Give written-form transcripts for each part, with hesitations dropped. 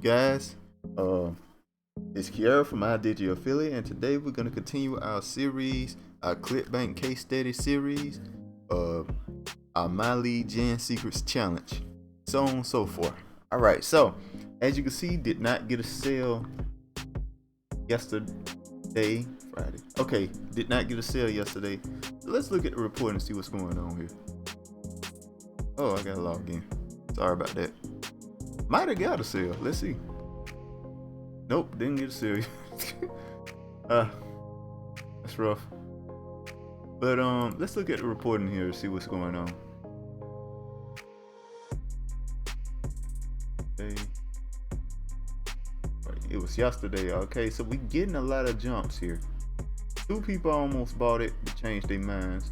guys? It's Kiara from My Digital Affiliate, and today we're going to continue our series, our Clickbank case study series, our My Lead Gen Secrets Challenge, so on and so forth. Alright, so as you can see, did not get a sale yesterday, Friday. Okay, did not get a sale yesterday. So let's look at the report and see what's going on here. Oh, I gotta log in. Sorry about that. Might have got a sale. Let's see. Nope, didn't get a sale. That's rough. But let's look at the reporting here to see what's going on. Okay. It was yesterday. Okay, so we getting a lot of jumps here. 2 people almost bought it to change their minds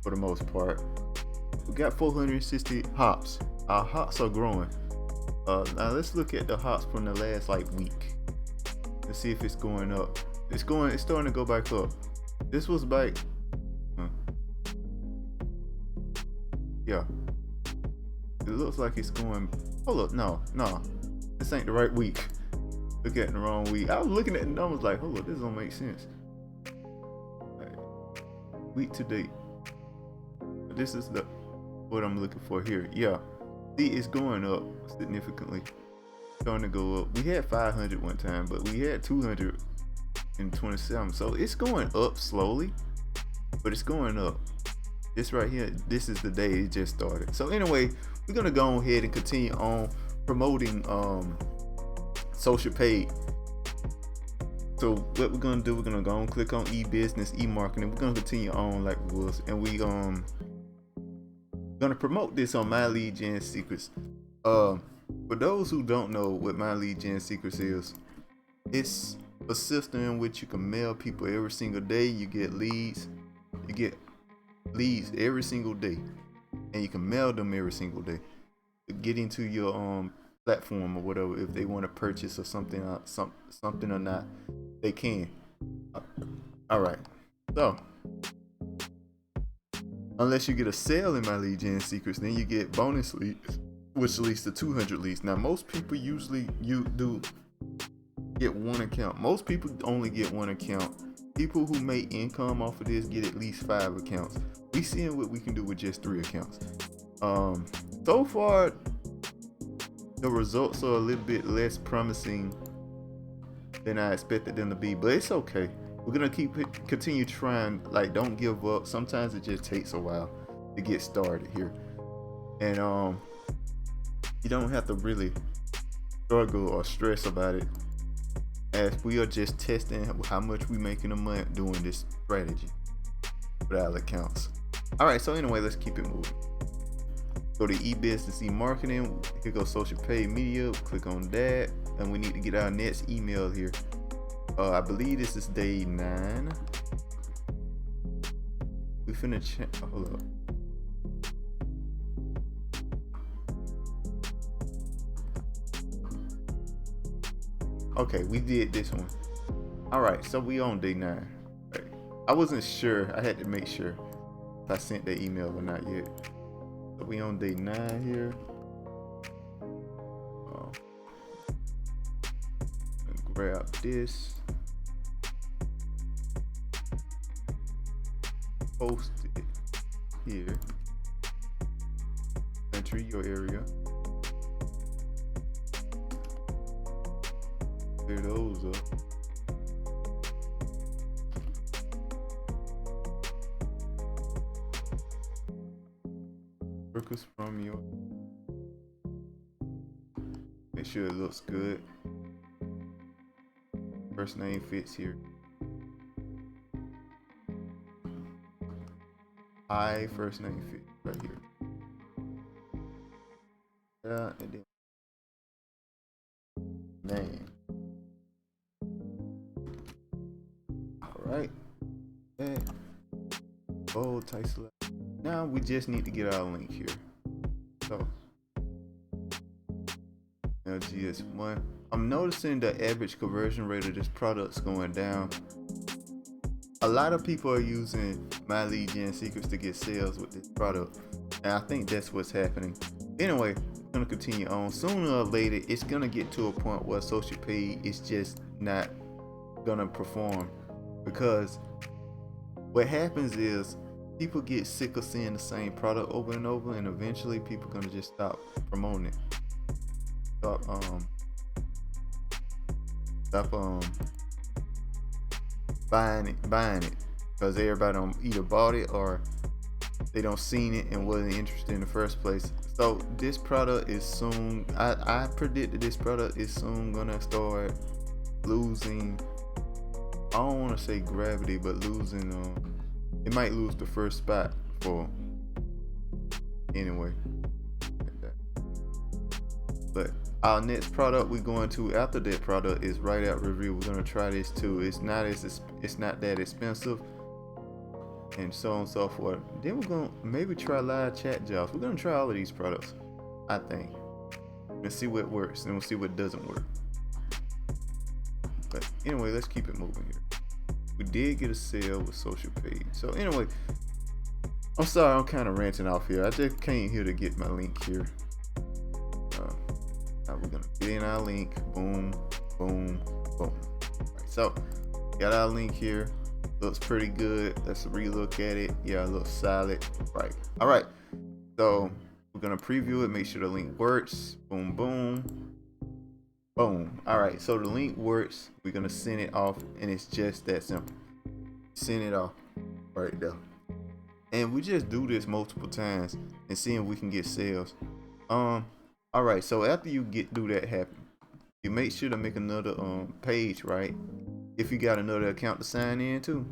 for the most part. We got 460 hops. Our hops are growing. Now let's look at the hops from the last week. Let's see if it's going up. It's starting to go back up. This was back. Yeah. It looks like it's going. Hold up, no. This ain't the right week. Look at the wrong week. I was looking at the numbers like, hold up, this don't make sense. Week to date. This is what I'm looking for here. Yeah. See, it's going up significantly. Starting to go up. We had 500 one time, but we had 227. So it's going up slowly, but it's going up. This right here, this is the day it just started. So anyway, we're gonna go ahead and continue on promoting social paid. So what we're gonna do, we're gonna go and click on e-business, e-marketing. We're gonna continue on like we was, and we gonna promote this on My Lead Gen Secrets. For those who don't know what My Lead Gen Secrets is, it's a system in which you can mail people every single day. You get leads every single day, and you can mail them every single day to get into your platform or whatever. If they want to purchase or something or not, they can. All right, so unless you get a sale in My Lead Gen Secrets, then you get bonus leads, which leads to 200 leads. Now, most people usually do get one account. Most people only get one account. People who make income off of this get at least 5 accounts. We seeing what we can do with just 3 accounts. So far, the results are a little bit less promising than I expected them to be, but it's okay. We're gonna continue trying. Don't give up. Sometimes it just takes a while to get started here, and you don't have to really struggle or stress about it, as we are just testing how much we making a month doing this strategy with our accounts. All right, so anyway, let's keep it moving. Go to e-business, e-marketing. Here goes social paid media. Click on that, and we need to get our next email here. I believe this is day 9. We finna check. Hold up. Okay, we did this one. All right, so we on day 9. Right. I wasn't sure. I had to make sure if I sent that email or not yet. So we on day 9 here. Grab this. Post it here. Enter your area. Clear those up. Workers from your. Make sure it looks good. First name fits here. First name fit right here. And then name. Alright. And bold, type select. Now we just need to get our link here. So LGS1. I'm noticing the average conversion rate of this product's going down. A lot of people are using My Lead Gen Secrets to get sales with this product, and I think that's what's happening. Anyway, gonna continue on. Sooner or later, it's gonna get to a point where social page is just not gonna perform, because what happens is people get sick of seeing the same product over and over, and eventually people gonna just stop promoting it. Stop buying it because everybody either bought it or they don't seen it and wasn't interested in the first place. So this product is soon, I predict that this product is soon gonna start losing, I don't want to say gravity, but losing, it might lose the first spot for anyway. But our next product we're going to after that product is Write Out Review. We're gonna try this too. It's not that expensive, and so on and so forth. Then we're gonna maybe try live chat jobs. We're gonna try all of these products, I think, and see what works, and we'll see what doesn't work. But anyway, let's keep it moving here. We did get a sale with social page. So anyway, I'm sorry, I'm kind of ranting off here. I just came here to get my link here. Now we're gonna get in our link. Boom, boom, boom. Right, so got our link here. Looks pretty good. Let's relook at it. Yeah, it looks solid. Right. All right. So we're gonna preview it. Make sure the link works. Boom, boom, boom. All right. So the link works. We're gonna send it off, and it's just that simple. Send it off right there. And we just do this multiple times and see if we can get sales. All right, so after you do that happen, you make sure to make another page, right? If you got another account to sign in to,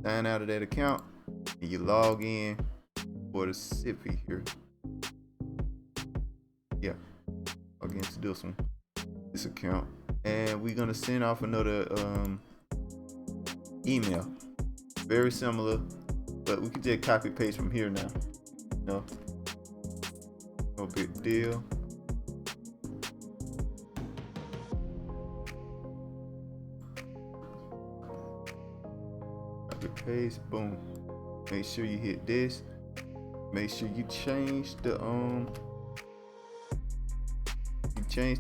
sign out of that account, and you log in for the Sippy here. Yeah, log into this account, and we're gonna send off another email, very similar, but we can just copy paste from here now. No big deal. Paste, boom. Make sure you hit this. Make sure you change the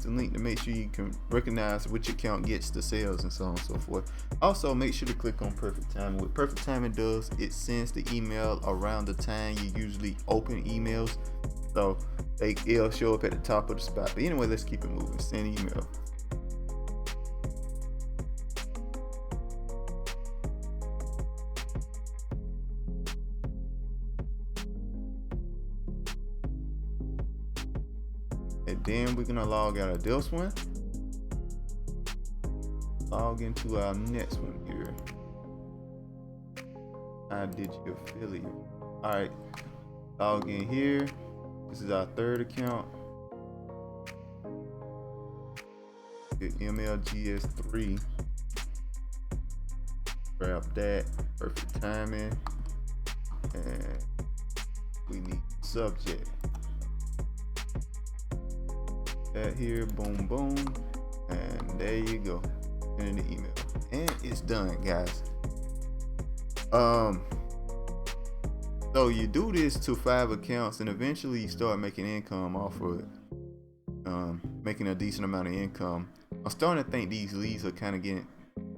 link to make sure you can recognize which account gets the sales and so on and so forth. Also, make sure to click on perfect timing. What perfect timing does, it sends the email around the time you usually open emails, so it'll show up at the top of the spot. But anyway, let's keep it moving. Send email. And then we're gonna log out of this one. Log into our next one here. I did your affiliate. All right, log in here. This is our third account. Get MLGS3. Grab that. Perfect timing. And we need subject. That here, boom, boom, and there you go. Send in the email, and it's done, guys. So you do this to 5 accounts, and eventually you start making income off of it. Making a decent amount of income. I'm starting to think these leads are kind of getting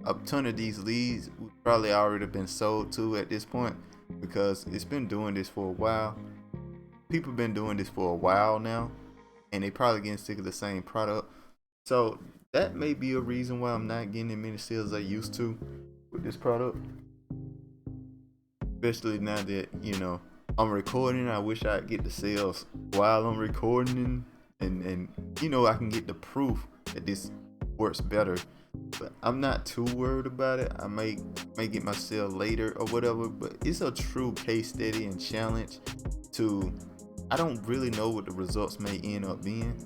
a ton of these leads. We've probably already been sold to at this point, because it's been doing this for a while. People been doing this for a while now, and they probably getting sick of the same product. So that may be a reason why I'm not getting as many sales as I used to with this product. Especially now that, I'm recording. I wish I'd get the sales while I'm recording, and I can get the proof that this works better. But I'm not too worried about it. I may get my sale later or whatever, but it's a true case study and challenge to, I don't really know what the results may end up being,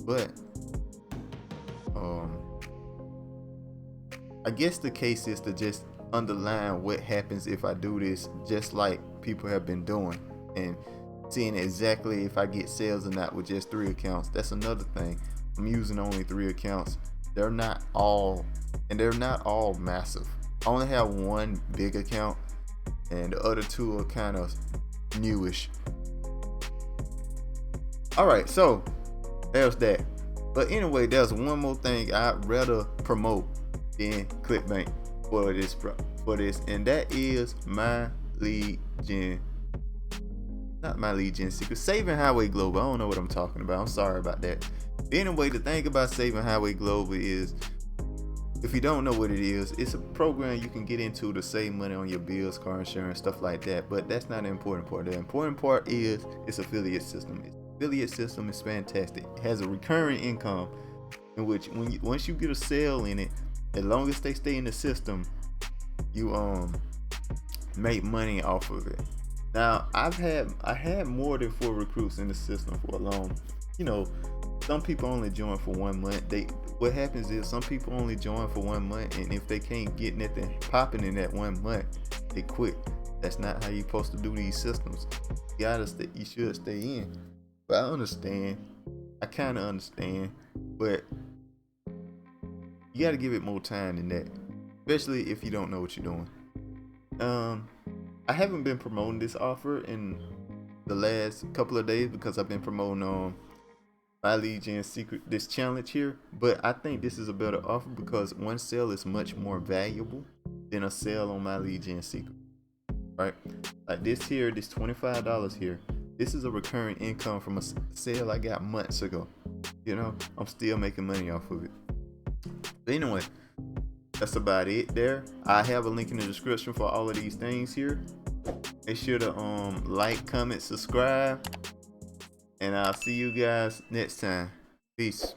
but I guess the case is to just underline what happens if I do this, just like people have been doing, and seeing exactly if I get sales or not with just 3 accounts. That's another thing. I'm using only 3 accounts. They're not all massive. I only have 1 big account, and the other 2 are kind of newish. All right, so there's that. But anyway, there's one more thing I'd rather promote than Clickbank for this, and that is my lead gen. Not my lead gen secret. Saving Highway Global. I don't know what I'm talking about. I'm sorry about that. Anyway, the thing about Saving Highway Global is, if you don't know what it is, it's a program you can get into to save money on your bills, car insurance, stuff like that. But that's not the important part. The important part is its affiliate system. Its affiliate system is fantastic. It has a recurring income in which once you get a sale in it, as long as they stay in the system, you make money off of it. Now I had more than 4 recruits in the system for a long, some people only join for 1 month. What happens is some people only join for 1 month, and if they can't get nothing popping in that 1 month, they quit. That's not how you're supposed to do these systems. You should stay in. But I understand. I kind of understand, but you got to give it more time than that, especially if you don't know what you're doing. I haven't been promoting this offer in the last couple of days because I've been promoting My Lead Gen Secret, this challenge here. But I think this is a better offer because one sale is much more valuable than a sale on My Lead Gen Secret, right? Like this here, this $25 here. This is a recurring income from a sale I got months ago. I'm still making money off of it. But anyway, that's about it there. I have a link in the description for all of these things here. Make sure to like, comment, subscribe, and I'll see you guys next time. Peace.